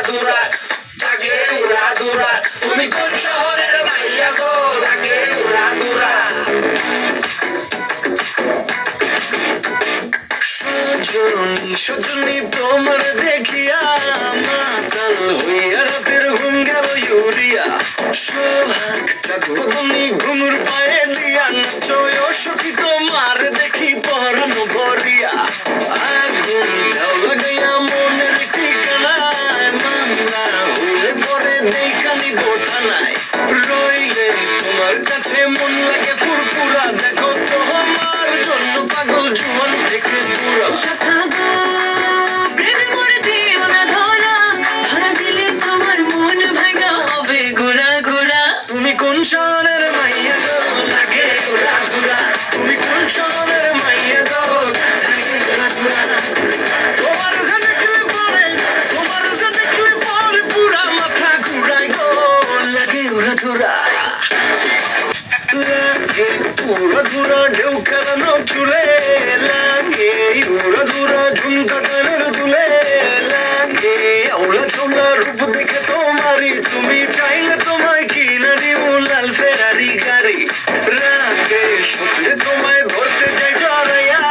দুরা লাগে উড়া দুরা তুমি কোন শহরের মাইয়া গো লাগে উড়া দুরা সজনী তোমার দেখিয়া মাতাল হইয়া রাতের ঘুম গেল ইউরিয়া সোহাগ চাঁদ বদনি ঘুমুর পায়ে দিয়া নাচয় সখী তোমার দেখি পরানো ভরিয়া আগুন দাও লাগাইয়া মনের ঠিকানায় মামলা হইলে পরে নেই কানি গোঠানায় রইলে তোমার কাছে মন লাগে ফুরফুরা দেখো তোমার জন্য পাগল জীবন থেকে পুরা কোন শহরের মাইয়া গো লাগে ঘোরা ঘোরা তুমি কোন শহরের মাইয়া গো লাগে ঘোরা ঘোরা তোমার যে দেখলে পরে পুরা মাথা ঘুরাই গো লাগে ঘোরা ঘোরা লাগে পুরা ঘোরা ঢেউ খেলানো চুলে লাগে ঘোরা ঘোরা ঝুমকা কানের দুলে লাগে আউলা ঝোলা রূপ দেখে তোমারই তুমি চাইলে তোমায় কিনা দিব লাল ফেরারি গাড়ি রাতে স্বপ্নে তোমায় ধরতে যাই জড়াইয়া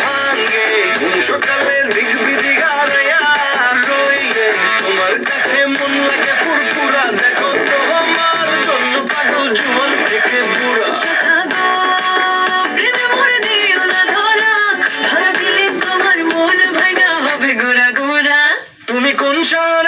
ভাঙ্গে ঘুম সকালে দেখবি দিঘারাইয়া রইলে তোমার কাছে মন লাগে ফুরফুরা দেখো তোমার জন্য পাগল জীবন থেকে বুড়া তুমি কোন শহর